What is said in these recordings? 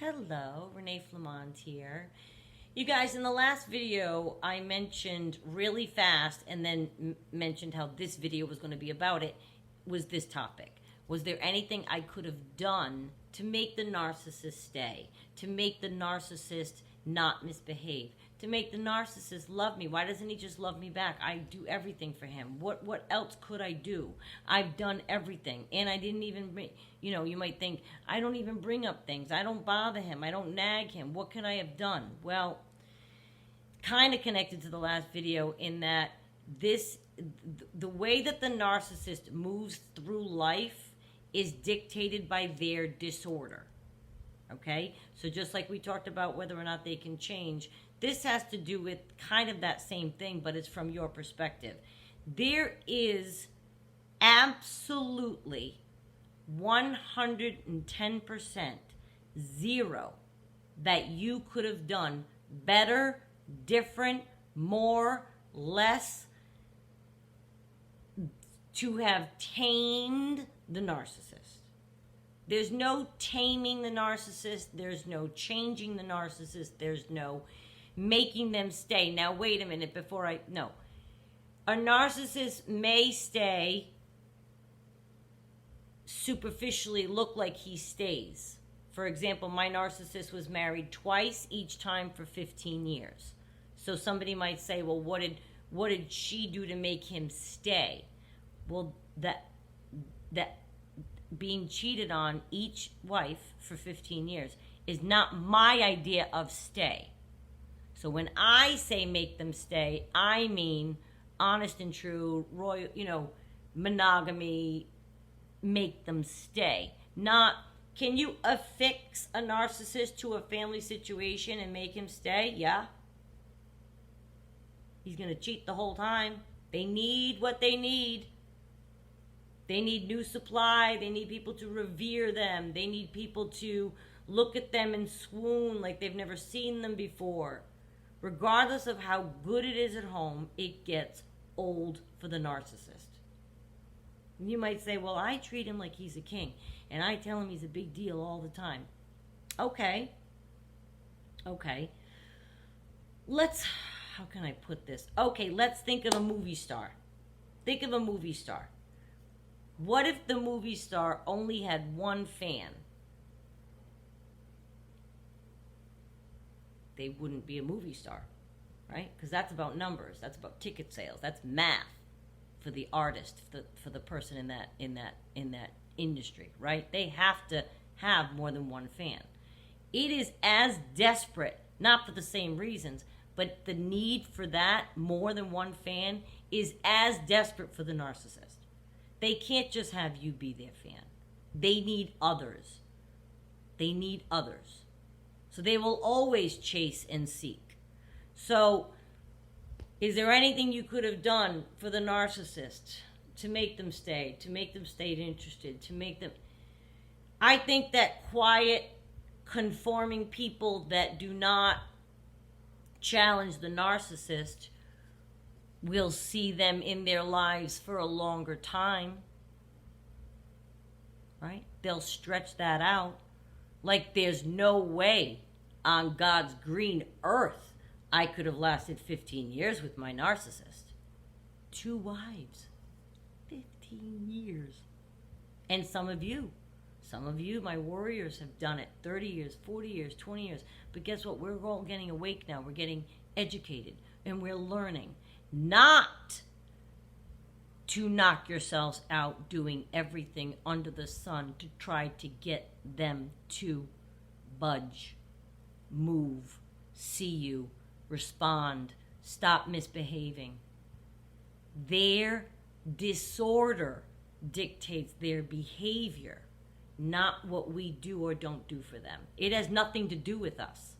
Hello, Renee Flamond here. You guys, in the last video, I mentioned really fast and then mentioned how this video was going to be about it, was this topic. Was there anything I could have done to make the narcissist stay? To make the narcissist not misbehave? To make the narcissist love me? Why doesn't he just love me back? I do everything for him. What else could I do? I've done everything. And I didn't even bring, you might think, I don't even bring up things. I don't bother him. I don't nag him. What can I have done? Well, kind of connected to the last video in that the way that the narcissist moves through life is dictated by their disorder. Okay? So just like we talked about whether or not they can change, this has to do with kind of that same thing, but it's from your perspective. There is absolutely 110% zero that you could have done better, different, more, less to have tamed the narcissist. There's no taming the narcissist. There's no changing the narcissist. There's no making them stay. Now, wait a minute no. A narcissist may stay, superficially look like he stays. For example, my narcissist was married twice, each time for 15 years. So somebody might say, well, what did she do to make him stay? Well, that being cheated on each wife for 15 years is not my idea of stay. So when I say make them stay, I mean honest and true, royal, monogamy, make them stay. Not, can you affix a narcissist to a family situation and make him stay? Yeah. He's going to cheat the whole time. They need what they need. They need new supply. They need people to revere them. They need people to look at them and swoon like they've never seen them before. Regardless of how good it is at home, it gets old for the narcissist. You might say, well, I treat him like he's a king, and I tell him he's a big deal all the time. Okay. How can I put this? Okay, let's think of a movie star. Think of a movie star. What if the movie star only had one fan? They wouldn't be a movie star, right? Because that's about numbers. That's about ticket sales. That's math for the artist, for the person in that industry, right? They have to have more than one fan. It is as desperate, not for the same reasons, but the need for that more than one fan is as desperate for the narcissist. They can't just have you be their fan. They need others. So they will always chase and seek. So is there anything you could have done for the narcissist to make them stay interested, to make them... I think that quiet, conforming people that do not challenge the narcissist will see them in their lives for a longer time, right? They'll stretch that out. Like there's no way on God's green earth I could have lasted 15 years with my narcissist. 2 wives. 15 years. And some of you, my warriors, have done it 30 years, 40 years, 20 years. But guess what? We're all getting awake now. We're getting educated. And we're learning not to knock yourselves out doing everything under the sun to try to get them to budge, move, see you, respond, stop misbehaving. Their disorder dictates their behavior, not what we do or don't do for them. It has nothing to do with us.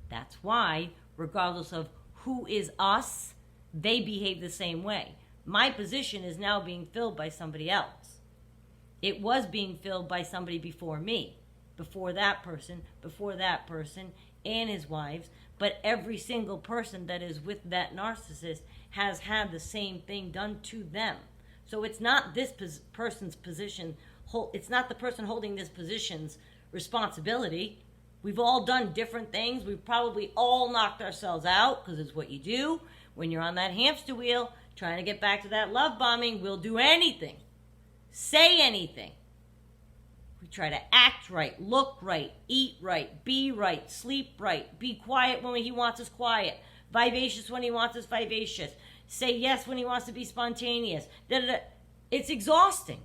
That's why, regardless of who is us, they behave the same way. My position is now being filled by somebody else. It was being filled by somebody before me, before that person, and his wives. But every single person that is with that narcissist has had the same thing done to them. So it's not this person's position. It's not the person holding this position's responsibility. We've all done different things. We've probably all knocked ourselves out because it's what you do when you're on that hamster wheel trying to get back to that love bombing. We'll do anything, say anything. We try to act right, look right, eat right, be right, sleep right, be quiet when he wants us quiet, vivacious when he wants us vivacious, say yes when he wants to be spontaneous. Da-da-da. It's exhausting.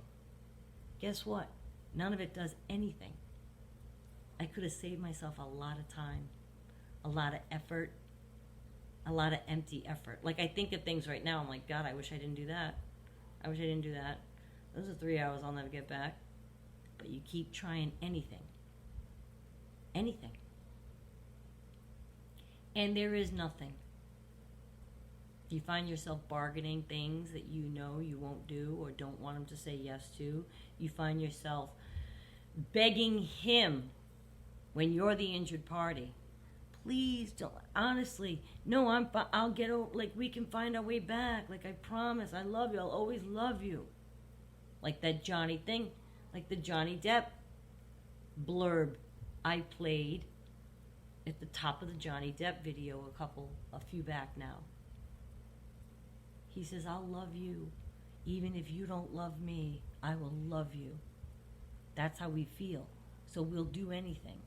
Guess what? None of it does anything. I could have saved myself a lot of time, a lot of effort, a lot of empty effort. Like, I think of things right now, I'm like, God, I wish I didn't do that. I wish I didn't do that. Those are 3 hours I'll never get back. But you keep trying anything. Anything. And there is nothing. If you find yourself bargaining things that you know you won't do or don't want him to say yes to, you find yourself begging him when you're the injured party. Please don't. Honestly, no, I'll get over. Like, we can find our way back. Like, I promise. I love you. I'll always love you. Like that Johnny thing. Like the Johnny Depp blurb I played at the top of the Johnny Depp video a few back now. He says, I'll love you. Even if you don't love me, I will love you. That's how we feel. So we'll do anything.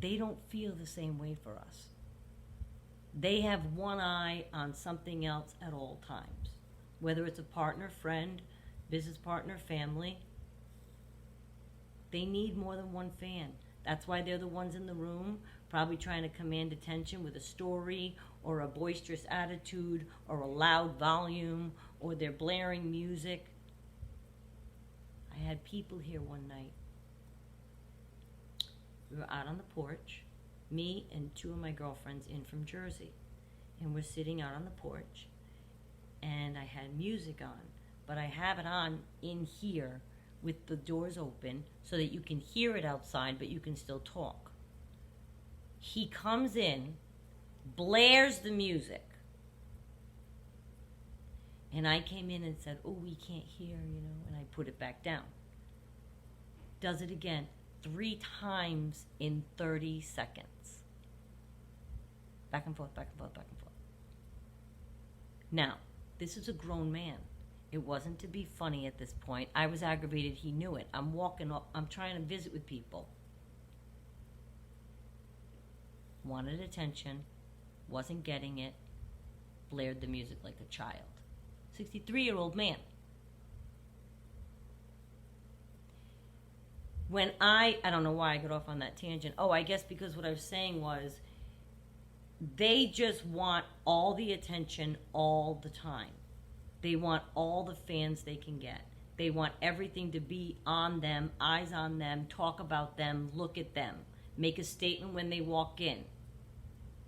They don't feel the same way for us. They have one eye on something else at all times. Whether it's a partner, friend, business partner, family. They need more than one fan. That's why they're the ones in the room, probably trying to command attention with a story or a boisterous attitude or a loud volume or they're blaring music. I had people here one night. We were out on the porch, me and 2 of my girlfriends in from Jersey. And we're sitting out on the porch, and I had music on, but I have it on in here with the doors open so that you can hear it outside, but you can still talk. He comes in, blares the music, and I came in and said, oh, we can't hear, and I put it back down. Does it again. 3 times in 30 seconds. Back and forth, back and forth, back and forth. Now, this is a grown man. It wasn't to be funny at this point. I was aggravated. He knew it. I'm walking up. I'm trying to visit with people. Wanted attention. Wasn't getting it. Blared the music like a child. 63-year-old man. When I don't know why I got off on that tangent. Oh, I guess because what I was saying was they just want all the attention all the time. They want all the fans they can get. They want everything to be on them, eyes on them, talk about them, look at them, make a statement when they walk in.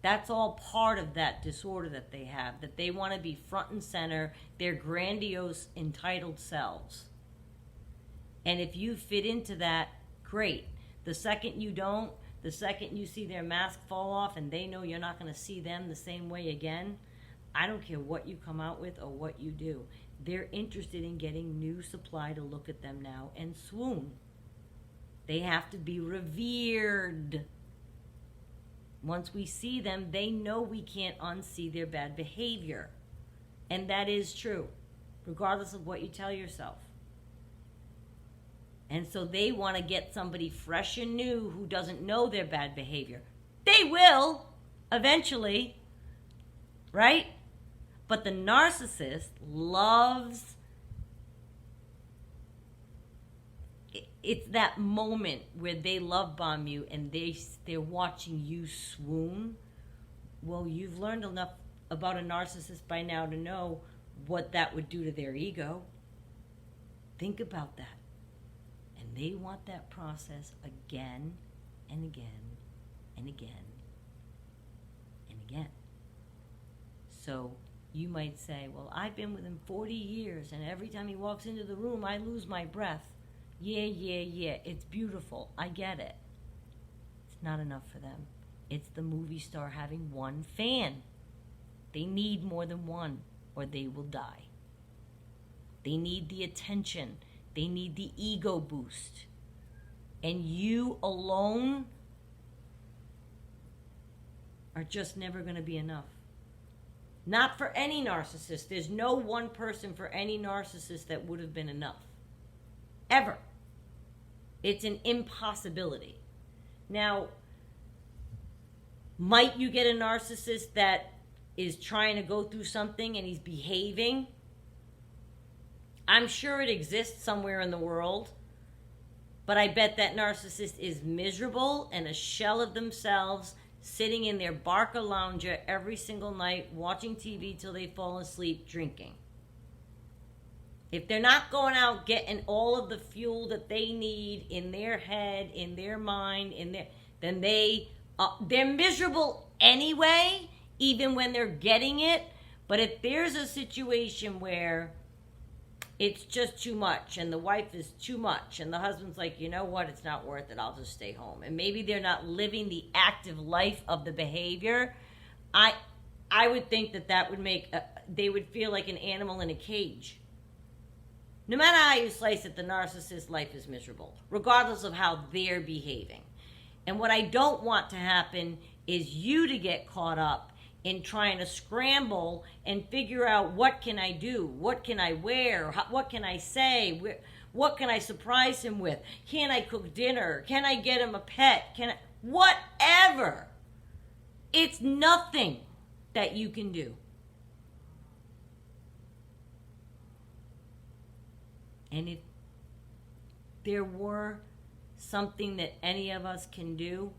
That's all part of that disorder that they have, that they want to be front and center, their grandiose, entitled selves. And if you fit into that, great. The second you don't, the second you see their mask fall off and they know you're not going to see them the same way again, I don't care what you come out with or what you do. They're interested in getting new supply to look at them now and swoon. They have to be revered. Once we see them, they know we can't unsee their bad behavior. And that is true, regardless of what you tell yourself. And so they want to get somebody fresh and new who doesn't know their bad behavior. They will, eventually, right? But the narcissist loves, it's that moment where they love bomb you and they're watching you swoon. Well, you've learned enough about a narcissist by now to know what that would do to their ego. Think about that. And they want that process again and again and again and again. So you might say, well, I've been with him 40 years, and every time he walks into the room, I lose my breath. Yeah, it's beautiful. I get it. It's not enough for them. It's the movie star having one fan. They need more than one, or they will die. They need the attention. They need the ego boost. And you alone are just never going to be enough. Not for any narcissist. There's no one person for any narcissist that would have been enough. Ever. It's an impossibility. Now, might you get a narcissist that is trying to go through something and he's behaving? I'm sure it exists somewhere in the world, but I bet that narcissist is miserable and a shell of themselves, sitting in their Barca lounger every single night, watching TV till they fall asleep, drinking. If they're not going out getting all of the fuel that they need in their head, in their mind, then they're miserable anyway, even when they're getting it. But if there's a situation where it's just too much and the wife is too much and the husband's like, you know what, it's not worth it, I'll just stay home, and maybe they're not living the active life of the behavior, I would think that would make they would feel like an animal in a cage. No matter how you slice it, the narcissist's life is miserable, regardless of how they're behaving. And what I don't want to happen is you to get caught up in trying to scramble and figure out, what can I do? What can I wear? What can I say? What can I surprise him with? Can I cook dinner? Can I get him a pet? Whatever. It's nothing that you can do. And if there were something that any of us can do,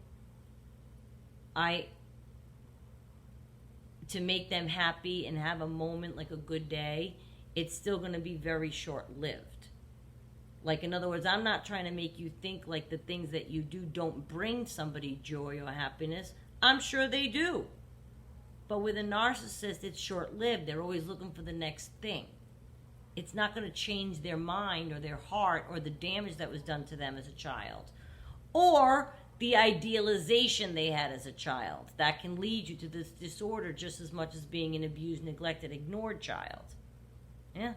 to make them happy and have a moment like a good day, it's still going to be very short-lived. Like, in other words, I'm not trying to make you think like the things that you do don't bring somebody joy or happiness. I'm sure they do. But with a narcissist, it's short-lived. They're always looking for the next thing. It's not going to change their mind or their heart or the damage that was done to them as a child, or the idealization they had as a child. That can lead you to this disorder just as much as being an abused, neglected, ignored child. Yeah.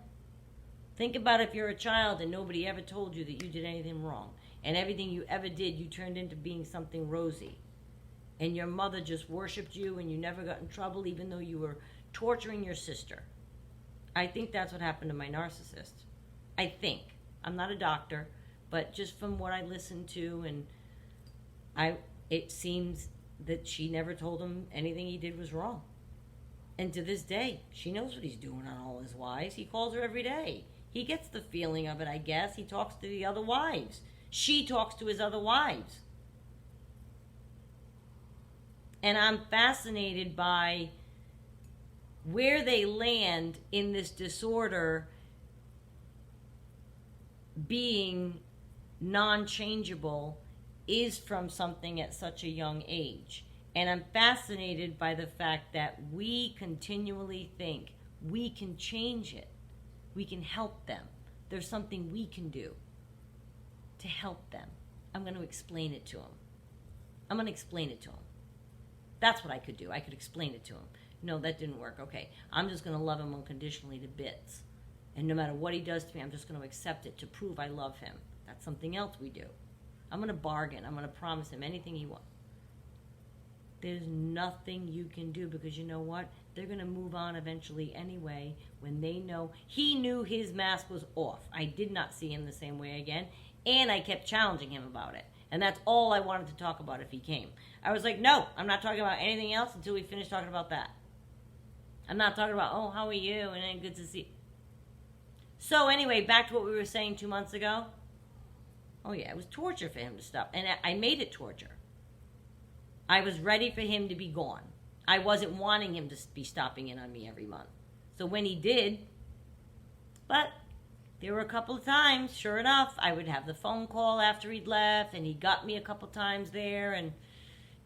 Think about if you're a child and nobody ever told you that you did anything wrong, and everything you ever did, you turned into being something rosy, and your mother just worshipped you and you never got in trouble even though you were torturing your sister. I think that's what happened to my narcissist. I think. I'm not a doctor, but just from what I listened to, and it seems that she never told him anything he did was wrong. And to this day, she knows what he's doing on all his wives. He calls her every day. He gets the feeling of it, I guess. He talks to the other wives. She talks to his other wives. And I'm fascinated by where they land in this disorder being non-changeable is from something at such a young age. And I'm fascinated by the fact that we continually think we can change it. We can help them. There's something we can do to help them. I'm going to explain it to them. That's what I could do. I could explain it to him. No, that didn't work. Okay, I'm just going to love him unconditionally to bits. And no matter what he does to me, I'm just going to accept it to prove I love him. That's something else we do. I'm going to bargain. I'm going to promise him anything he wants. There's nothing you can do, because you know what? They're going to move on eventually anyway when they know. He knew his mask was off. I did not see him the same way again, and I kept challenging him about it. And that's all I wanted to talk about if he came. I was like, no, I'm not talking about anything else until we finish talking about that. I'm not talking about, oh, how are you? And then good to see. So anyway, back to what we were saying 2 months ago. Oh yeah, it was torture for him to stop. And I made it torture. I was ready for him to be gone. I wasn't wanting him to be stopping in on me every month. So when he did, but there were a couple of times, sure enough, I would have the phone call after he'd left, and he got me a couple times there, and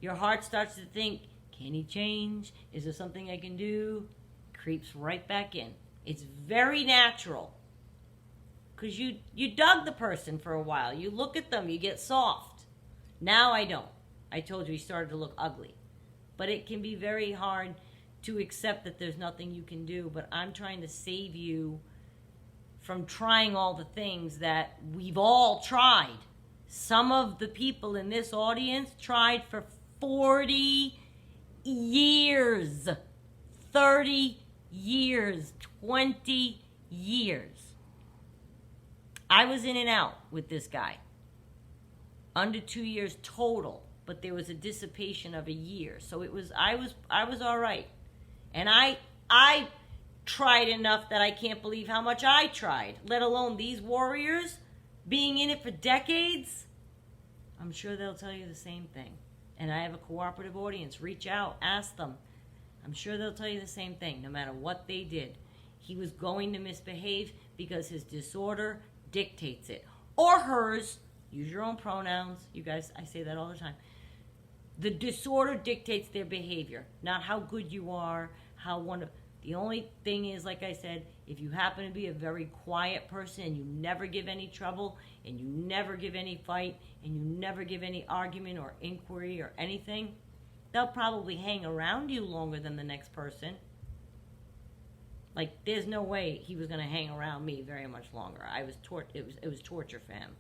your heart starts to think, can he change? Is there something I can do? Creeps right back in. It's very natural. Because you dug the person for a while. You look at them, you get soft. Now I don't. I told you he started to look ugly. But it can be very hard to accept that there's nothing you can do. But I'm trying to save you from trying all the things that we've all tried. Some of the people in this audience tried for 40 years. 30 years. 20 years. I was in and out with this guy. Under 2 years total, but there was a dissipation of a year. So I was all right. And I tried enough that I can't believe how much I tried, let alone these warriors being in it for decades. I'm sure they'll tell you the same thing. And I have a cooperative audience. Reach out, ask them. I'm sure they'll tell you the same thing, no matter what they did. He was going to misbehave because his disorder dictates it. Or hers. Use your own pronouns. You guys, I say that all the time. The disorder dictates their behavior, not how good you are, how wonderful. The only thing is, like I said, if you happen to be a very quiet person and you never give any trouble and you never give any fight and you never give any argument or inquiry or anything, they'll probably hang around you longer than the next person. Like, there's no way he was going to hang around me very much longer. It was torture for him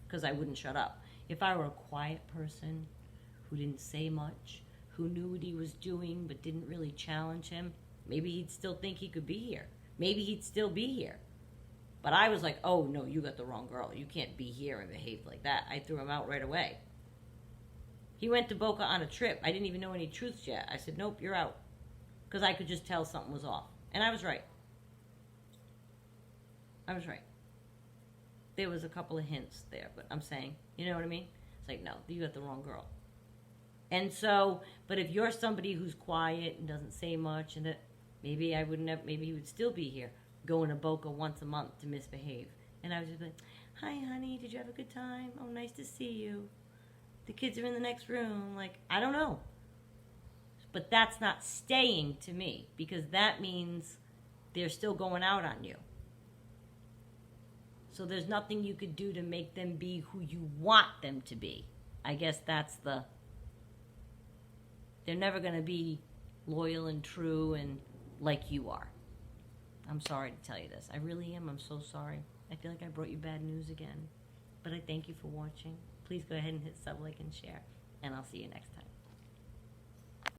because I wouldn't shut up. If I were a quiet person who didn't say much, who knew what he was doing but didn't really challenge him, maybe he'd still think he could be here. Maybe he'd still be here. But I was like, oh, no, you got the wrong girl. You can't be here and behave like that. I threw him out right away. He went to Boca on a trip. I didn't even know any truths yet. I said, nope, you're out. Because I could just tell something was off. And I was right. I was right. There was a couple of hints there, but I'm saying, you know what I mean? It's like, no, you got the wrong girl. And so, but if you're somebody who's quiet and doesn't say much, and that maybe I wouldn't have, maybe he would still be here, going to Boca once a month to misbehave. And I was just like, hi, honey, did you have a good time? Oh, nice to see you. The kids are in the next room. Like, I don't know. But that's not staying to me, because that means they're still going out on you. So there's nothing you could do to make them be who you want them to be. I guess that's the... They're never going to be loyal and true and like you are. I'm sorry to tell you this. I really am. I'm so sorry. I feel like I brought you bad news again. But I thank you for watching. Please go ahead and hit sub, like, and share. And I'll see you next time.